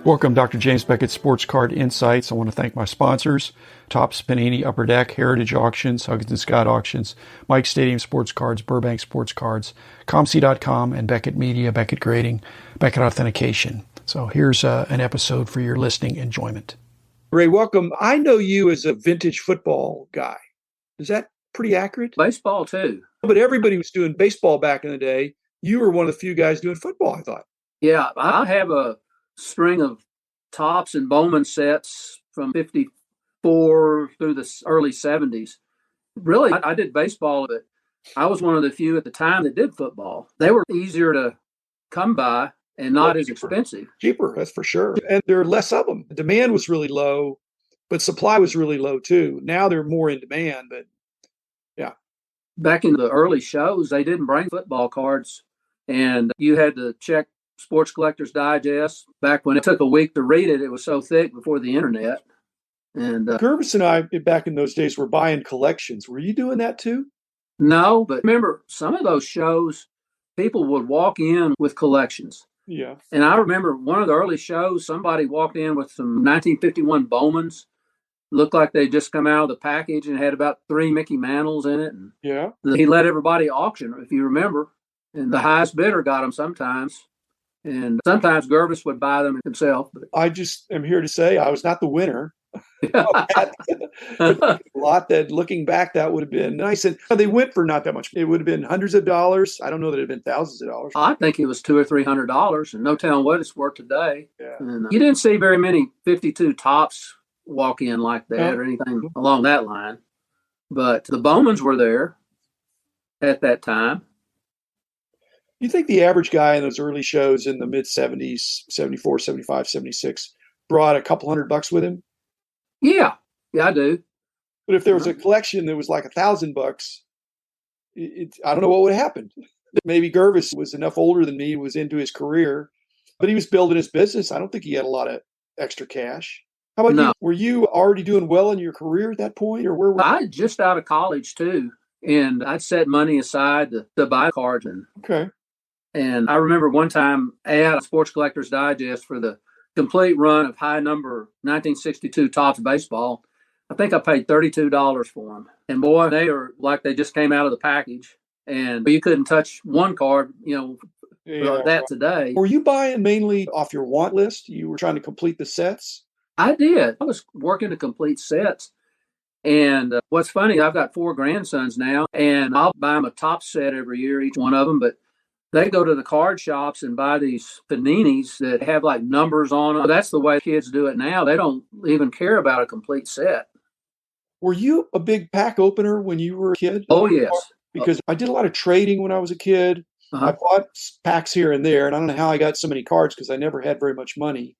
Welcome, Dr. James Beckett, Sports Card Insights. I want to thank my sponsors, Topps, Panini, Upper Deck, Heritage Auctions, Huggins & Scott Auctions, Mike Stadium Sports Cards, Burbank Sports Cards, ComC.com, and Beckett Media, Beckett Grading, Beckett Authentication. So here's an episode for your listening enjoyment. Ray, welcome. I know you as a vintage football guy. Is that pretty accurate? Baseball, too. But everybody was doing baseball back in the day. You were one of the few guys doing football, I thought. Yeah, I have a string of Topps and Bowman sets from 54 through the early 70s. Really, I did baseball, but I was one of the few at the time that did football. They were easier to come by and not as expensive. Cheaper, that's for sure. And there are less of them. The demand was really low, but supply was really low too. Now they're more in demand, but yeah. Back in the early shows, they didn't bring football cards, and you had to check Sports Collectors Digest. Back when it took a week to read it, it was so thick before the internet. And Gervis and I, back in those days, were buying collections. Were you doing that too? No, but remember, some of those shows, people would walk in with collections. Yeah. And I remember one of the early shows, somebody walked in with some 1951 Bowmans. Looked like they just come out of the package and had about 3 Mickey Mantles in it. And yeah. He let everybody auction, if you remember. And the highest bidder got them sometimes. And sometimes Gervis would buy them himself. But I just am here to say I was not the winner. A lot that, looking back, that would have been nice. And they went for not that much. It would have been hundreds of dollars. I don't know that it would have been thousands of dollars. I think it was $200 or $300, and no telling what it's worth today. Yeah. And you didn't see very many 52 Topps walk in like that or anything along that line. But the Bowmans were there at that time. You think the average guy in those early shows in the mid 70s, 74, 75, 76, brought a couple $100 with him? Yeah, I do. But if there was a collection that was like $1,000, I don't know what would have happened. Maybe Gervis was enough older than me, was into his career, but he was building his business. I don't think he had a lot of extra cash. How about you? Were you already doing well in your career at that point, or where were you? I just out of college too, and I'd set money aside to buy cards. Okay. And I remember one time I had a Sports Collectors Digest for the complete run of high number 1962 Topps baseball. I think I paid $32 for them. And boy, they were like they just came out of the package. And you couldn't touch one card, like that today. Were you buying mainly off your want list? You were trying to complete the sets? I did. I was working to complete sets. And what's funny, I've got 4 grandsons now, and I'll buy them a Topps set every year, each one of them. But they go to the card shops and buy these paninis that have like numbers on them. That's the way kids do it now. They don't even care about a complete set. Were you a big pack opener when you were a kid? Oh, yes. Because I did a lot of trading when I was a kid. I bought packs here and there, and I don't know how I got so many cards because I never had very much money.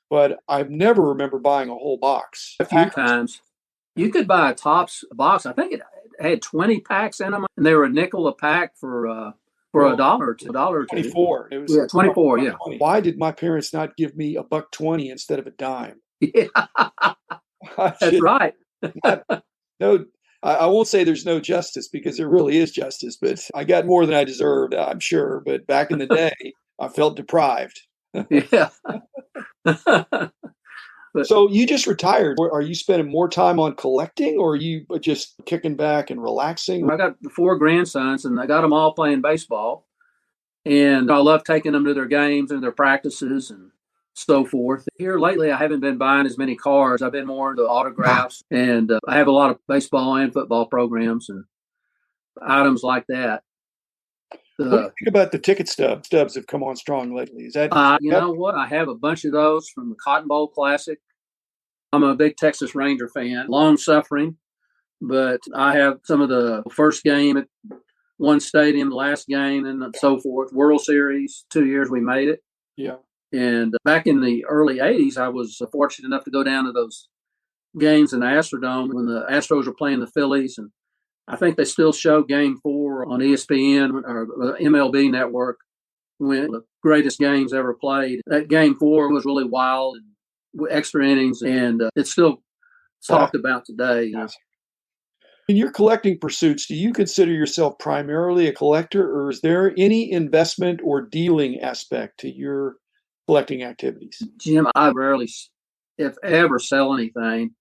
But I never remember buying a whole box. A few times. You could buy a Topps box. I think it had 20 packs in them, and they were a nickel a pack for $1 or $2. 24. It was 24. Yeah. Why did my parents not give me $1.20 instead of a dime? Yeah. That's right. I won't say there's no justice because there really is justice, but I got more than I deserved, I'm sure. But back in the day, I felt deprived. Yeah. So you just retired. Are you spending more time on collecting, or are you just kicking back and relaxing? I got 4 grandsons, and I got them all playing baseball. And I love taking them to their games and their practices and so forth. Here lately, I haven't been buying as many cards. I've been more into autographs, and I have a lot of baseball and football programs and items like that. What do you think about the ticket stubs? Stubs have come on strong lately. Is that you know what? I have a bunch of those from the Cotton Bowl Classic. I'm a big Texas Ranger fan, long suffering, but I have some of the first game at one stadium, last game, and so forth. World Series, 2 years we made it. Yeah. And back in the early 80s, I was fortunate enough to go down to those games in the Astrodome when the Astros were playing the Phillies. And I think they still show Game 4 on ESPN or MLB Network, when the greatest games ever played. That Game 4 was really wild, and extra innings, and it's still talked about today. Yes. In your collecting pursuits, do you consider yourself primarily a collector, or is there any investment or dealing aspect to your collecting activities? Jim, I rarely, if ever, sell anything.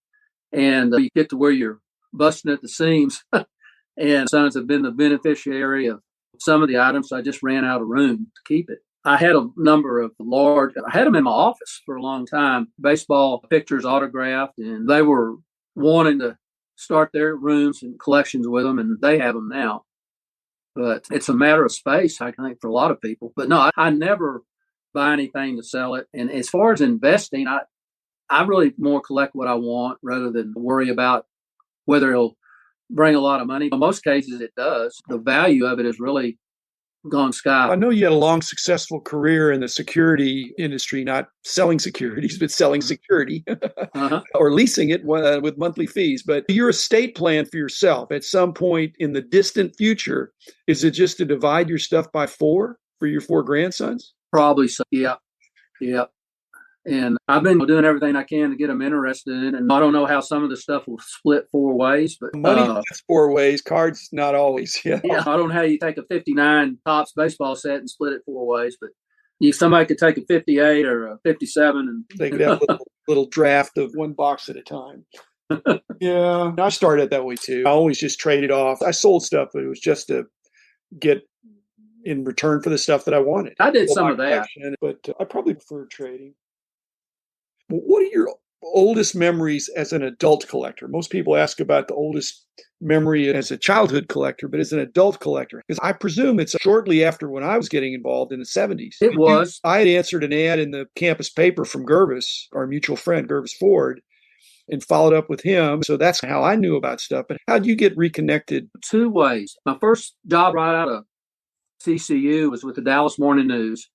And you get to where you're busting at the seams. And sons have been the beneficiary of some of the items. So I just ran out of room to keep it. I had a number of I had them in my office for a long time, baseball pictures autographed, and they were wanting to start their rooms and collections with them, and they have them now. But it's a matter of space, I think, for a lot of people. But no, I never buy anything to sell it. And as far as investing, I really more collect what I want rather than worry about whether it'll bring a lot of money. In most cases, it does. The value of it has really gone sky. I know you had a long, successful career in the security industry, not selling securities, but selling security or leasing it with monthly fees. But your estate plan for yourself at some point in the distant future, is it just to divide your stuff by 4 for your 4 grandsons? Probably so. Yeah. Yeah. And I've been doing everything I can to get them interested in it. And I don't know how some of the stuff will split 4 ways, but money splits 4 ways. Cards, not always. Yeah. I don't know how you take a 59 Topps baseball set and split it 4 ways, but somebody could take a 58 or a 57 and they could have a little draft of 1 box at a time. Yeah. I started that way too. I always just traded off. I sold stuff, but it was just to get in return for the stuff that I wanted. I did some of that. But I probably prefer trading. What are your oldest memories as an adult collector? Most people ask about the oldest memory as a childhood collector, but as an adult collector, because I presume it's shortly after when I was getting involved in the 70s. It was. I had answered an ad in the campus paper from Gervis, our mutual friend, Gervis Ford, and followed up with him. So that's how I knew about stuff. But how did you get reconnected? 2 ways. My first job right out of TCU was with the Dallas Morning News.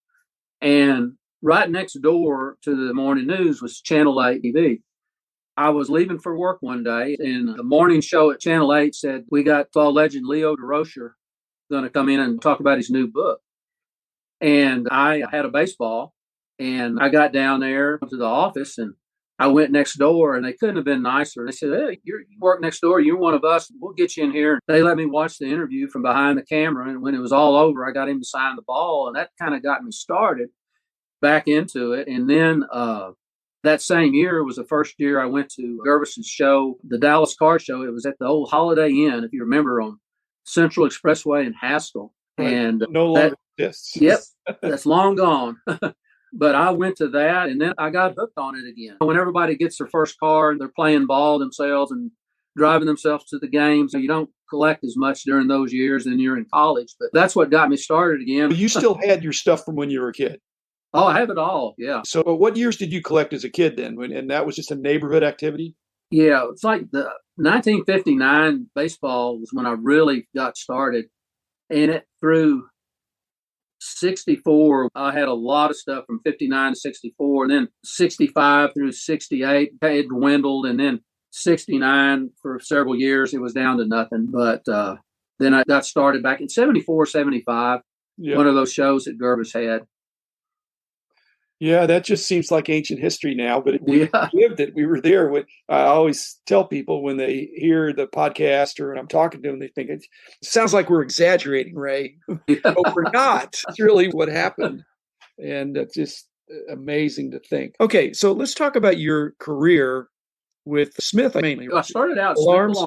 And right next door to the Morning News was Channel 8 TV. I was leaving for work one day, and the morning show at Channel 8 said, we got fall legend Leo DeRocher going to come in and talk about his new book. And I had a baseball, and I got down there to the office, and I went next door, and they couldn't have been nicer. They said, hey, you work next door. You're one of us. We'll get you in here. They let me watch the interview from behind the camera, and when it was all over, I got him to sign the ball, and that kind of got me started back into it. And then that same year was the first year I went to Gervis's show, the Dallas Car Show. It was at the old Holiday Inn, if you remember, on Central Expressway in Haskell. Right. And no longer exists. Yep, that's long gone. But I went to that, and then I got hooked on it again. When everybody gets their first car and they're playing ball themselves and driving themselves to the games, you don't collect as much during those years than you're in college. But that's what got me started again. You still had your stuff from when you were a kid? Oh, I have it all, yeah. So what years did you collect as a kid then? And that was just a neighborhood activity? Yeah, it's like the 1959 baseball was when I really got started. And it through 64, I had a lot of stuff from 59 to 64. And then 65 through 68, it dwindled. And then 69 for several years, it was down to nothing. But then I got started back in 74, 75, one of those shows that Gervis had. Yeah, that just seems like ancient history now, but we lived it. We were there. I always tell people when they hear the podcast or when I'm talking to them, they think it sounds like we're exaggerating, Ray. But we're not. It's really what happened. And it's just amazing to think. Okay, so let's talk about your career with Smith mainly. I started out Alarms.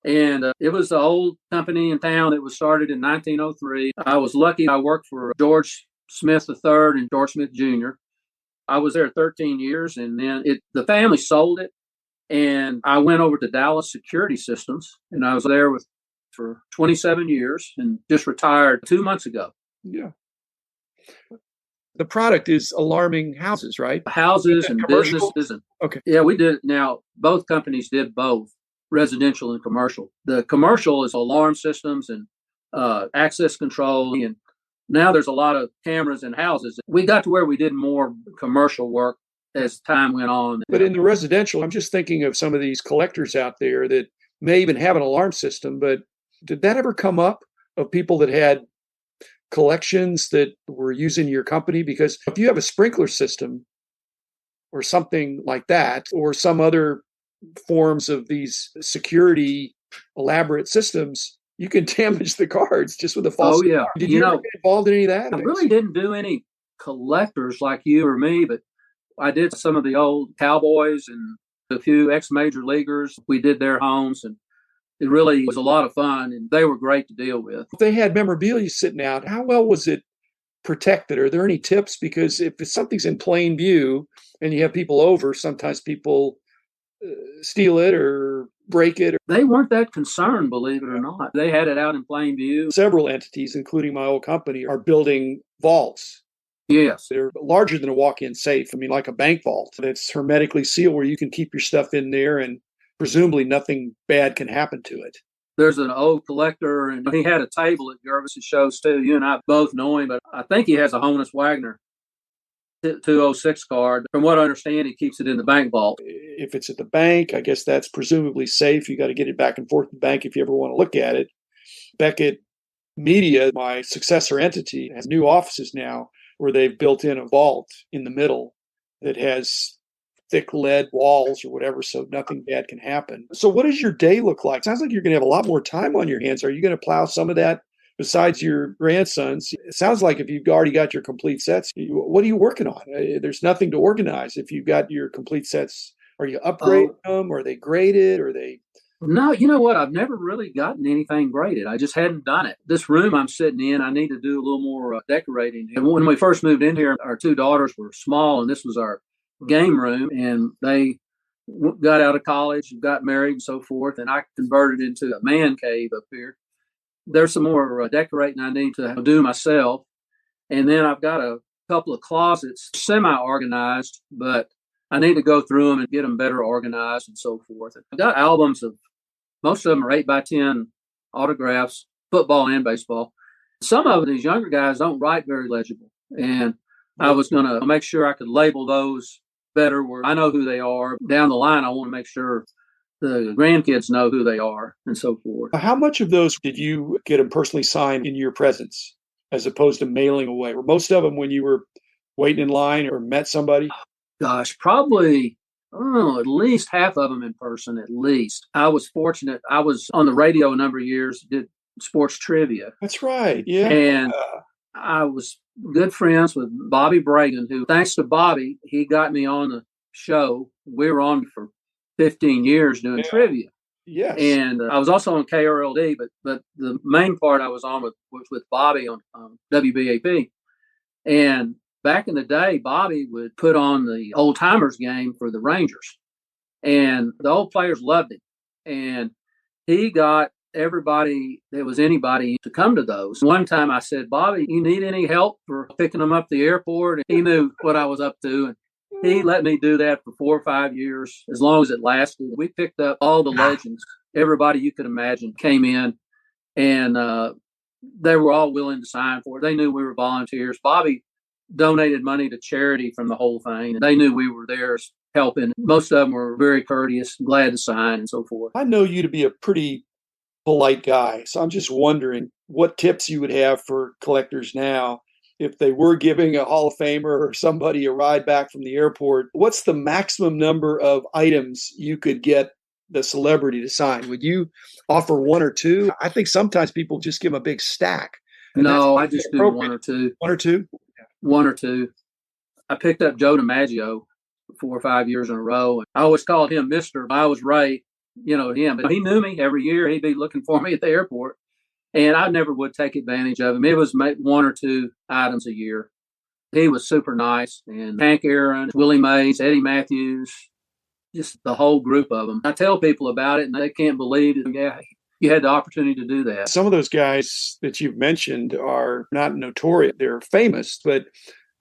And it was the old company in town. It was started in 1903. I was lucky. I worked for George Smith III and George Smith Jr. I was there 13 years, and then the family sold it, and I went over to Dallas Security Systems, and I was there for 27 years and just retired 2 months ago. Yeah. The product is alarming houses, right? Houses and businesses. Okay. Yeah, we did. Now, both companies did both, residential and commercial. The commercial is alarm systems and access control, and now there's a lot of cameras in houses. We got to where we did more commercial work as time went on. But in the residential, I'm just thinking of some of these collectors out there that may even have an alarm system, but did that ever come up of people that had collections that were using your company? Because if you have a sprinkler system or something like that, or some other forms of these security elaborate systems, you can damage the cards just with a false. Oh, yeah. Did you ever get involved in any of that? I really didn't do any collectors like you or me, but I did some of the old Cowboys and a few ex-major leaguers. We did their homes, and it really was a lot of fun, and they were great to deal with. If they had memorabilia sitting out, how well was it protected? Are there any tips? Because if something's in plain view and you have people over, sometimes people steal it or break it. They weren't that concerned, believe it or not. They had it out in plain view. Several entities, including my old company, are building vaults. Yes. They're larger than a walk-in safe. I mean, like a bank vault that's hermetically sealed where you can keep your stuff in there and presumably nothing bad can happen to it. There's an old collector, and he had a table at Gervis's shows too. You and I both know him, but I think he has a Honus Wagner 206 card. From what I understand, he keeps it in the bank vault. If it's at the bank, I guess that's presumably safe. You got to get it back and forth to the bank if you ever want to look at it. Beckett Media, my successor entity, has new offices now where they've built in a vault in the middle that has thick lead walls or whatever, so nothing bad can happen. So what does your day look like? Sounds like you're going to have a lot more time on your hands. Are you going to plow some of that besides your grandsons? It sounds like if you've already got your complete sets, what are you working on? There's nothing to organize. If you've got your complete sets, are you upgrading them? Are they graded? Are they... No, you know what? I've never really gotten anything graded. I just hadn't done it. This room I'm sitting in, I need to do a little more decorating. And when we first moved in here, our two daughters were small, and this was our game room, and they got out of college, got married, and so forth. And I converted into a man cave up here. There's some more decorating I need to do myself. And then I've got a couple of closets semi-organized, but I need to go through them and get them better organized and so forth. I've got albums of, most of them are 8x10 autographs, football and baseball. Some of these younger guys don't write very legible. And I was going to make sure I could label those better where I know who they are. Down the line, I want to make sure the grandkids know who they are and so forth. How much of those did you get them personally signed in your presence as opposed to mailing away? Were most of them when you were waiting in line or met somebody? Gosh, probably, at least half of them in person, at least. I was fortunate. I was on the radio a number of years, did sports trivia. That's right, yeah. And I was good friends with Bobby Braden, who, thanks to Bobby, he got me on the show. We were on for 15 years doing trivia. Yes. And I was also on KRLD, but the main part I was on was with Bobby on WBAP. And back in the day, Bobby would put on the old timers game for the Rangers, and the old players loved him. And he got everybody that was anybody to come to those. One time I said, Bobby, you need any help for picking them up the airport? And he knew what I was up to. And he let me do that for 4 or 5 years, as long as it lasted. We picked up all the legends. Everybody you could imagine came in, and they were all willing to sign for it. They knew we were volunteers. Bobby donated money to charity from the whole thing. They knew we were there helping. Most of them were very courteous, glad to sign and so forth. I know you to be a pretty polite guy, so I'm just wondering what tips you would have for collectors now if they were giving a Hall of Famer or somebody a ride back from the airport. What's the maximum number of items you could get the celebrity to sign? Would you offer 1 or 2? I think sometimes people just give them a big stack. No, I just do 1 or 2. 1 or 2? 1 or 2. I picked up Joe DiMaggio 4 or 5 years in a row. I always called him Mr. I was Ray, him. But he knew me every year. He'd be looking for me at the airport. And I never would take advantage of him. It was 1 or 2 items a year. He was super nice. And Hank Aaron, Willie Mays, Eddie Matthews, just the whole group of them. I tell people about it, and they can't believe it. Yeah, you had the opportunity to do that. Some of those guys that you've mentioned are not notorious. They're famous, but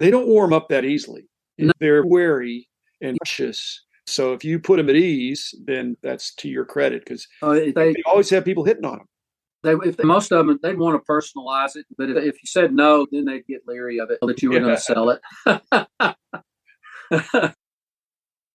they don't warm up that easily. No. They're wary and cautious. So if you put them at ease, then that's to your credit, because they always have people hitting on them. Most of them, they'd want to personalize it, but if you said no, then they'd get leery of it, that you were going to sell it.